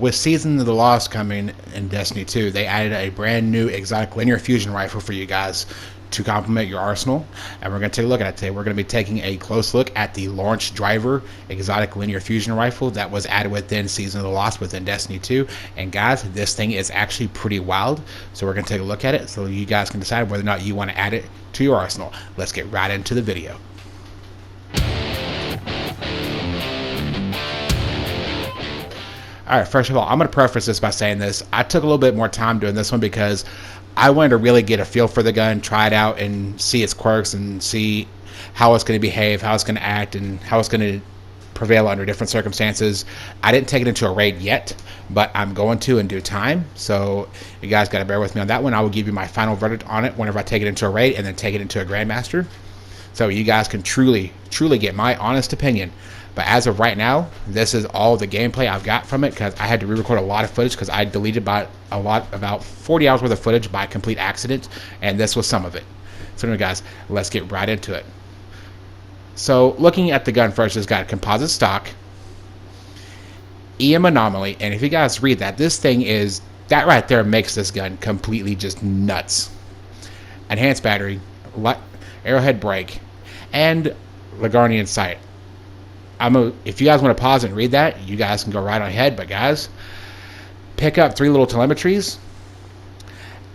with Season of the Lost coming in Destiny 2, they added a brand new exotic linear fusion rifle for you guys to complement your arsenal, and we're going to take a look at it today. We're going to be taking a close look at the Lorentz Driver exotic linear fusion rifle that was added within Season of the Lost within Destiny 2. And guys, this thing is actually pretty wild, so we're going to take a look at it so you guys can decide whether or not you want to add it to your arsenal. Let's get right into the video. Alright, first of all, I'm going to preface this by saying this. I took a little bit more time doing this one because I wanted to really get a feel for the gun, try it out, and see its quirks, and see how it's going to behave, how it's going to act, and how it's going to prevail under different circumstances. I didn't take it into a raid yet, but I'm going to in due time, so you guys got to bear with me on that one. I will give you my final verdict on it whenever I take it into a raid and then take it into a Grandmaster, so you guys can truly get my honest opinion. But as of right now, this is all the gameplay I've got from it, because I had to re-record a lot of footage because I deleted about 40 hours worth of footage by complete accident, and this was some of it. So anyway, guys, let's get right into it. So looking at the gun first, it's got composite stock, EM anomaly, and if you guys read that, this thing is, that right there makes this gun completely just nuts. Enhanced battery, arrowhead brake, and Lagrangian sight. If you guys want to pause and read that, you guys can go right on ahead. But guys, pick up 3 little telemetries,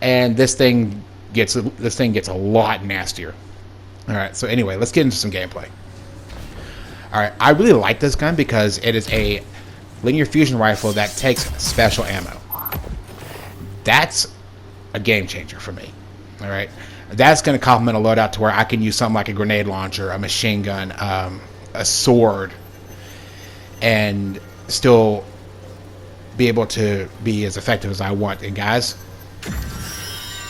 and this thing gets a lot nastier. All right. So anyway, let's get into some gameplay. All right. I really like this gun because it is a linear fusion rifle that takes special ammo. That's a game changer for me. All right. That's going to complement a loadout to where I can use something like a grenade launcher, a machine gun, a sword, and still be able to be as effective as I want. And guys,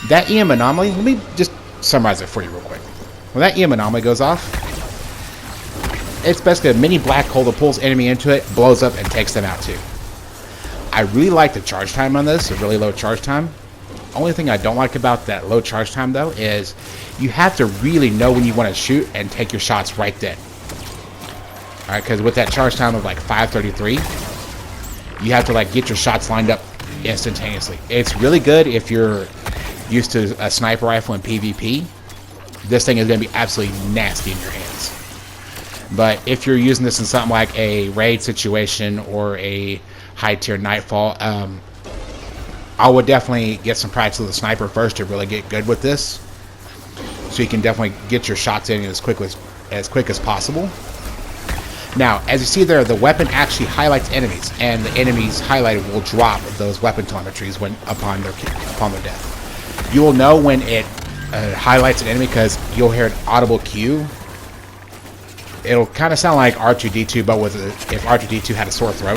that EM anomaly, let me just summarize it for you real quick. When that EM anomaly goes off, it's basically a mini black hole that pulls enemy into it, blows up, and takes them out too. I really like the charge time on this, a really low charge time. Only thing I don't like about that low charge time though is you have to really know when you want to shoot and take your shots right then. Alright, because with that charge time of like 5:33, you have to like get your shots lined up instantaneously. It's really good if you're used to a sniper rifle in PvP. This thing is going to be absolutely nasty in your hands. But if you're using this in something like a raid situation or a high tier nightfall, I would definitely get some practice with the sniper first to really get good with this, so you can definitely get your shots in as quick as possible. Now, as you see there, the weapon actually highlights enemies, and the enemies highlighted will drop those weapon telemetries upon their death. You will know when it highlights an enemy because you'll hear an audible cue. It'll kind of sound like R2-D2, but if R2-D2 had a sore throat,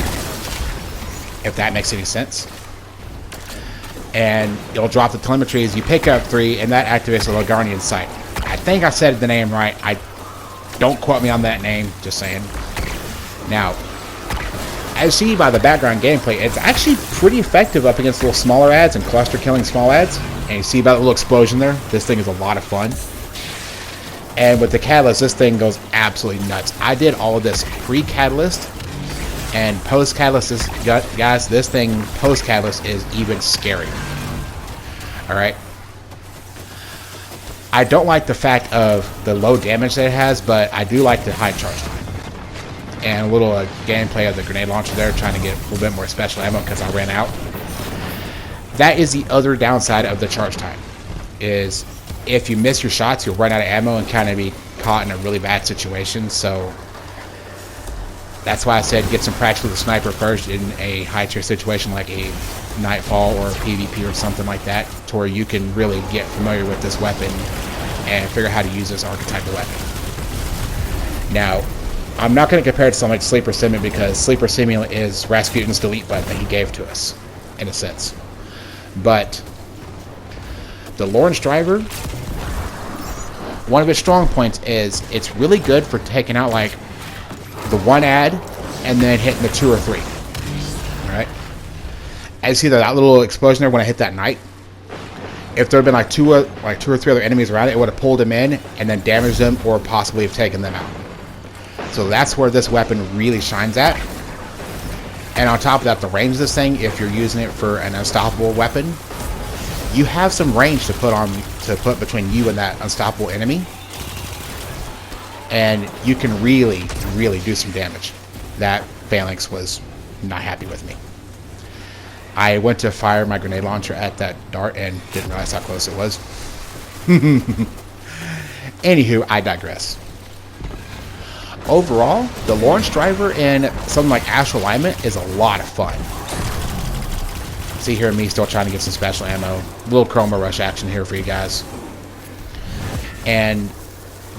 if that makes any sense. And you'll drop the telemetries. You pick up 3, and that activates the Lagrangian sight. I think I said the name right. Don't quote me on that name, just saying. Now, as you see by the background gameplay, it's actually pretty effective up against little smaller ads and cluster killing small ads. And you see about the little explosion there? This thing is a lot of fun. And with the catalyst, this thing goes absolutely nuts. I did all of this pre-catalyst and post-catalyst. Guys, this thing post-catalyst is even scarier. Alright? I don't like the fact of the low damage that it has, but I do like the high charge time. And a little gameplay of the grenade launcher there, trying to get a little bit more special ammo because I ran out. That is the other downside of the charge time, is if you miss your shots, you'll run out of ammo and kind of be caught in a really bad situation. So that's why I said get some practice with a sniper first in a high tier situation like a nightfall or a PvP or something like that, to where you can really get familiar with this weapon and figure out how to use this archetypal weapon. Now, I'm not going to compare it to something like Sleeper Simulant, because Sleeper Simulant is Rasputin's delete button that he gave to us, in a sense. But the Lorentz Driver, one of its strong points is it's really good for taking out like the 1 ad and then hitting the 2 or 3. Alright? As you see that little explosion there when I hit that knight, if there had been like two or three other enemies around it, it would have pulled them in and then damaged them, or possibly have taken them out. So that's where this weapon really shines at. And on top of that, the range of this thing, if you're using it for an unstoppable weapon, you have some range to put between you and that unstoppable enemy. And you can really, really do some damage. That phalanx was not happy with me. I went to fire my grenade launcher at that dart and didn't realize how close it was. Anywho, I digress. Overall, the Lorentz Driver in something like Astral Alignment is a lot of fun. See here me still trying to get some special ammo. Little Chroma Rush action here for you guys. And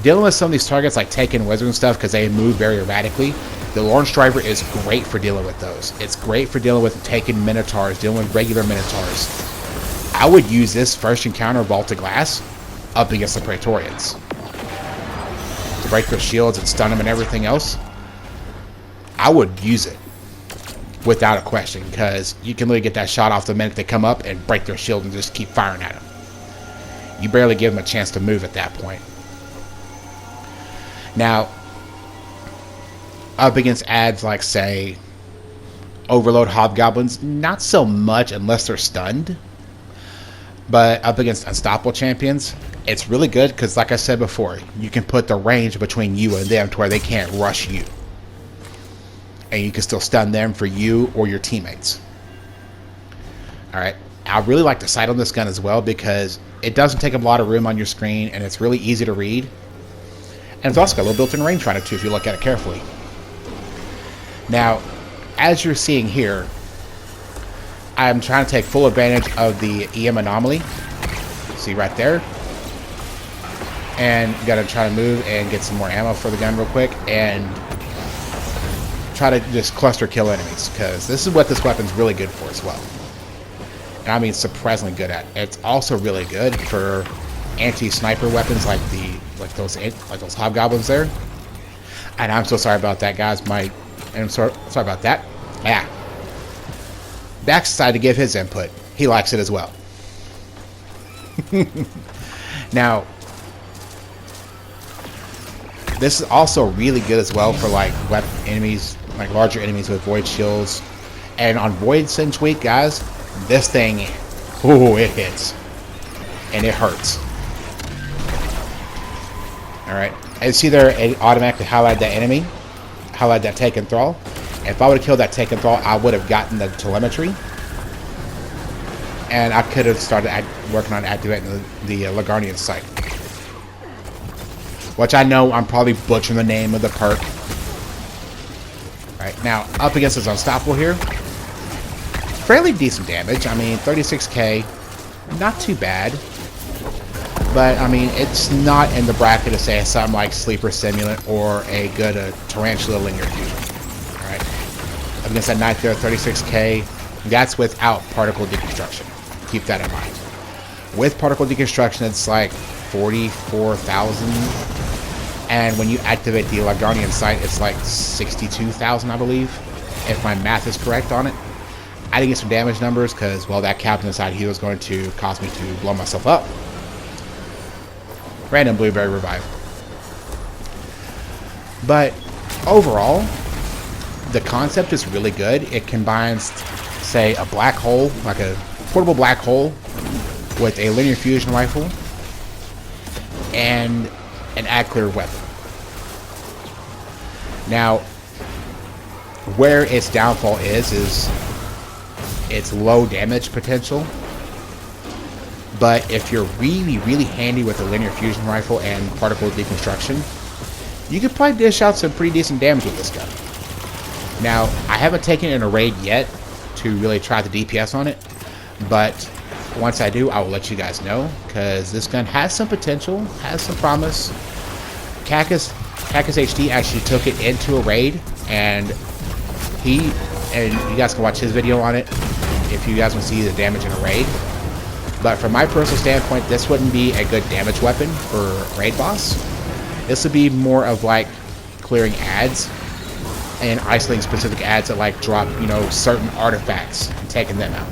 dealing with some of these targets like Taken Wizard and stuff, because they move very erratically, the Lorentz Driver is great for dealing with those. It's great for dealing with Taken Minotaurs, dealing with regular Minotaurs. I would use this first encounter Vaulted Glass up against the Praetorians. To break their shields and stun them and everything else, I would use it without a question, because you can literally get that shot off the minute they come up and break their shield and just keep firing at them. You barely give them a chance to move at that point. Now, up against ads like, say, Overload Hobgoblins, not so much unless they're stunned. But up against unstoppable champions, it's really good because, like I said before, you can put the range between you and them to where they can't rush you. And you can still stun them for you or your teammates. Alright, I really like the sight on this gun as well because it doesn't take up a lot of room on your screen and it's really easy to read. And it's also got a little built-in rangefinder too if you look at it carefully. Now, as you're seeing here, I'm trying to take full advantage of the EM anomaly. See right there. And gotta try to move and get some more ammo for the gun real quick and try to just cluster kill enemies, because this is what this weapon's really good for as well. And I mean surprisingly good at. It's also really good for anti-sniper weapons like those hobgoblins there. And I'm so sorry about that, guys. I'm sorry about that. Yeah. Dax decided to give his input. He likes it as well. Now, this is also really good as well for like enemies, like larger enemies with void shields. And on Void Singe Week, guys, this thing, ooh, it hits. And it hurts. Alright. And see there, it automatically highlighted that enemy. Highlight that Taken Thrall. If I would have killed that Taken Thrall, I would have gotten the telemetry. And I could have started working on activating the Lagarnian sight. Which I know I'm probably butchering the name of the perk. Alright, now up against this Unstoppable here. Fairly decent damage. I mean, 36k. Not too bad. But, I mean, it's not in the bracket of, say, something like Sleeper Simulant or a good Tarantula Linear Fusion. Alright. Up against that Knight there, 36k. That's without Particle Deconstruction. Keep that in mind. With Particle Deconstruction, it's like 44,000. And when you activate the Lagarnian sight, it's like 62,000, I believe. If my math is correct on it. I didn't get some damage numbers because, well, that Captain inside he was going to cause me to blow myself up. Random Blueberry Revive. But overall, the concept is really good. It combines, say, a black hole, like a portable black hole, with a linear fusion rifle and an ad-clear weapon. Now, where its downfall is its low damage potential. But if you're really, really handy with a linear fusion rifle and particle deconstruction, you could probably dish out some pretty decent damage with this gun. Now, I haven't taken it in a raid yet to really try the DPS on it, but once I do, I will let you guys know, because this gun has some potential, has some promise. Cactus HD actually took it into a raid, and you guys can watch his video on it if you guys want to see the damage in a raid. But from my personal standpoint, this wouldn't be a good damage weapon for raid boss. This would be more of like clearing ads and isolating specific ads that like drop, you know, certain artifacts and taking them out.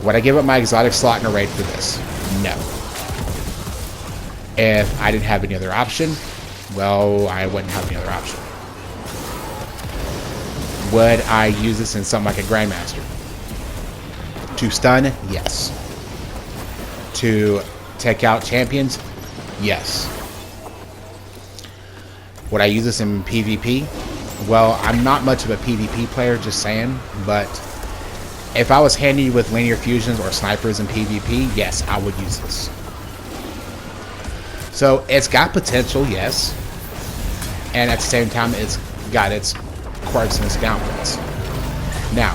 Would I give up my exotic slot in a raid for this? No. If I didn't have any other option, well, I wouldn't have any other option. Would I use this in something like a Grandmaster? To stun? Yes. To take out champions? Yes. Would I use this in PvP? Well, I'm not much of a PvP player, just saying, but if I was handy with linear fusions or snipers in PvP, yes, I would use this. So it's got potential, yes, and at the same time, it's got its quirks and its downfalls. Now,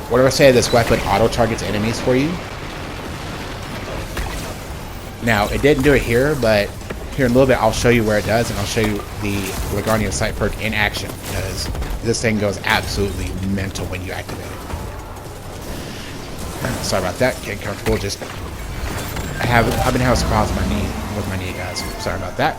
what do I say? This weapon auto targets enemies for you. Now, it didn't do it here, but here in a little bit, I'll show you where it does, and I'll show you the Lagrangian Sight perk in action, because this thing goes absolutely mental when you activate it. Sorry about that. Getting comfortable. Just I've been having some problems with my knee, guys. Sorry about that.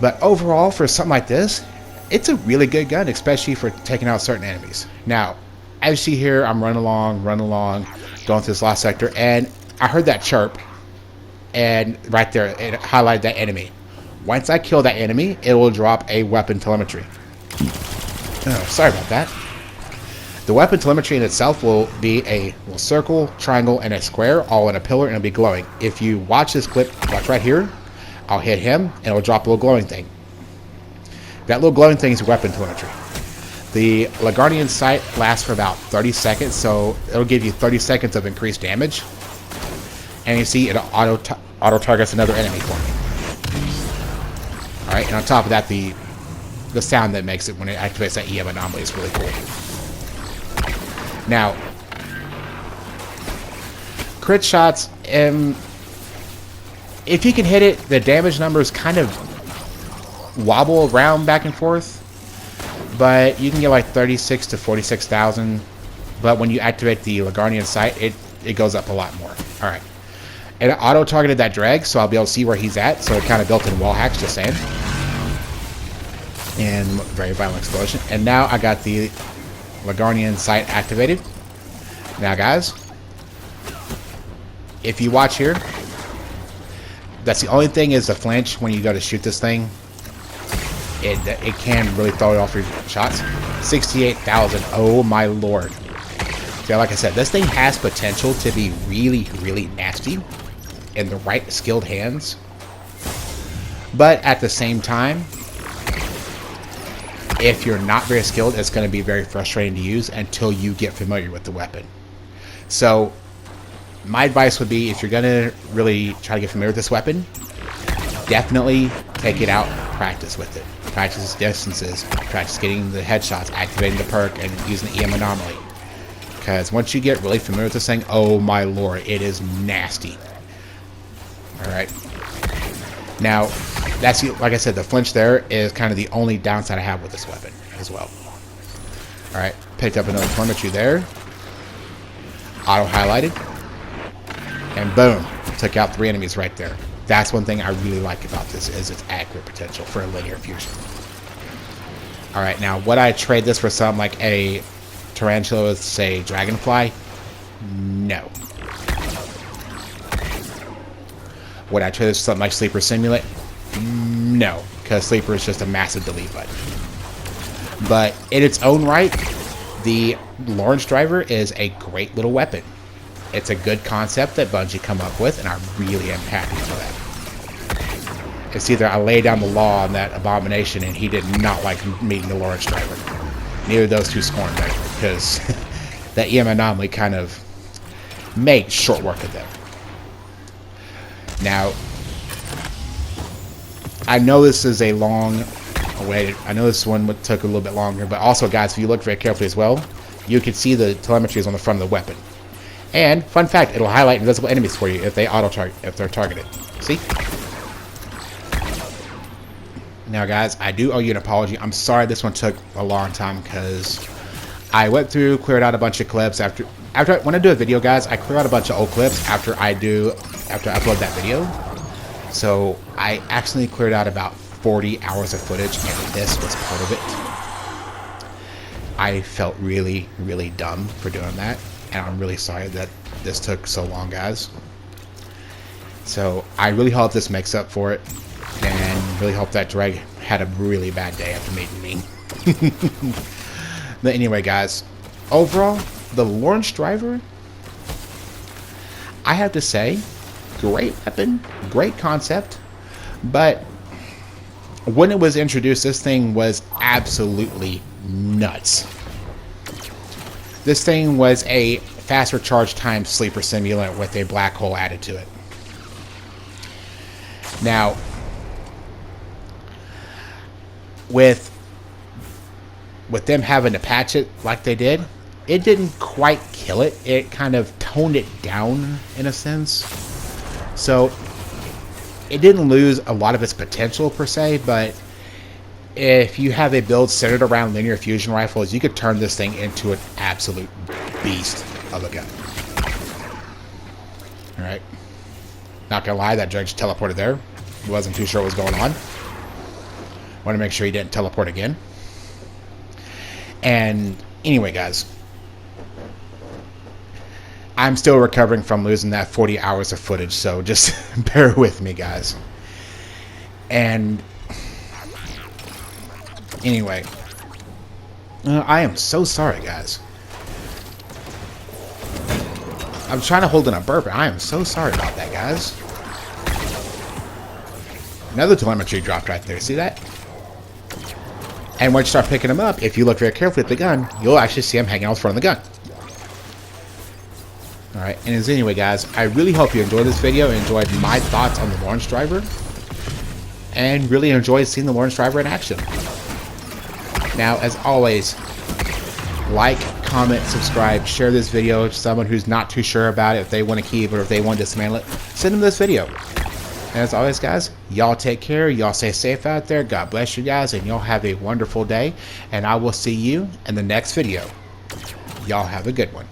But overall, for something like this, it's a really good gun, especially for taking out certain enemies. Now, as you see here, I'm running along, going through this last sector, and I heard that chirp. And right there, it highlighted that enemy. Once I kill that enemy, it will drop a weapon telemetry. Oh, sorry about that. The weapon telemetry in itself will be a little circle, triangle, and a square, all in a pillar, and it'll be glowing. If you watch this clip, watch right here, I'll hit him, and it'll drop a little glowing thing. That little glowing thing is weapon telemetry. The Lagrangian Sight lasts for about 30 seconds, so it'll give you 30 seconds of increased damage. And you see it auto targets another enemy for me. Alright, and on top of that, the sound that makes it when it activates that EM anomaly is really cool. Now, crit shots, if you can hit it, the damage numbers kind of wobble around back and forth. But you can get like 36 to 46,000. But when you activate the Lagrangian Sight, it goes up a lot more. Alright. It auto-targeted that drag, so I'll be able to see where he's at. So it kind of built in wall hacks, just saying. And very violent explosion. And now I got the Lagrangian Sight activated. Now, guys, if you watch here, that's the only thing is the flinch when you go to shoot this thing. It can really throw it off your shots. 68,000. Oh my lord. So like I said, this thing has potential to be really, really nasty in the right skilled hands. But at the same time, if you're not very skilled, it's going to be very frustrating to use until you get familiar with the weapon. So my advice would be, if you're going to really try to get familiar with this weapon, definitely take it out, practice with it. Practice distances, practice getting the headshots, activating the perk, and using the EM anomaly. Because once you get really familiar with this thing, oh my lord, it is nasty. Alright. Now, that's, like I said, the flinch there is kind of the only downside I have with this weapon as well. Alright, picked up another telemetry there. Auto-highlighted. And boom, took out 3 enemies right there. That's one thing I really like about this, is its accurate potential for a linear fusion. Alright, now would I trade this for something like a tarantula with, say, dragonfly? No. Would I trade this for something like Sleeper Simulate? No, because Sleeper is just a massive delete button. But in its own right, the Lorentz Driver is a great little weapon. It's a good concept that Bungie come up with, and I really am happy for that. It's either I lay down the law on that abomination, and he did not like meeting the Lorentz Driver. Neither of those two scored better, because that EM anomaly kind of made short work of them. Now, I know this is a long wait. I know this one took a little bit longer, but also, guys, if you look very carefully as well, you can see the telemetry is on the front of the weapon. And fun fact, it'll highlight invisible enemies for you if they if they're targeted. See? Now, guys, I do owe you an apology. I'm sorry this one took a long time, because I went through, cleared out a bunch of clips when I do a video, guys. I clear out a bunch of old clips after I upload that video. So I accidentally cleared out about 40 hours of footage, and this was part of it. I felt really, really dumb for doing that. And I'm really sorry that this took so long, guys. So I really hope this makes up for it. And really hope that Dreg had a really bad day after meeting me. But anyway, guys, overall, the Lorentz Driver, I have to say, great weapon, great concept, but when it was introduced, this thing was absolutely nuts. This thing was a faster charge time sleeper simulant with a black hole added to it. Now, with them having to patch it like they did, it didn't quite kill it. It kind of toned it down in a sense. So it didn't lose a lot of its potential per se, but if you have a build centered around linear fusion rifles, you could turn this thing into an absolute beast of a gun. Alright. Not gonna lie, that judge teleported there. Wasn't too sure what was going on. Want to make sure he didn't teleport again. And anyway, guys, I'm still recovering from losing that 40 hours of footage, so just bear with me, guys. And anyway, I am so sorry, guys. I'm trying to hold in a burp, and I am so sorry about that, guys. Another telemetry dropped right there. See that? And once you start picking them up, if you look very carefully at the gun, you'll actually see them hanging out front of the gun. Alright, and as anyway, guys, I really hope you enjoyed this video and enjoyed my thoughts on the Lorentz Driver. And really enjoyed seeing the Lorentz Driver in action. Now, as always, like, comment, subscribe, share this video to someone who's not too sure about it, if they want to keep it or if they want to dismantle it. Send them this video. And as always, guys, y'all take care. Y'all stay safe out there. God bless you guys, and y'all have a wonderful day. And I will see you in the next video. Y'all have a good one.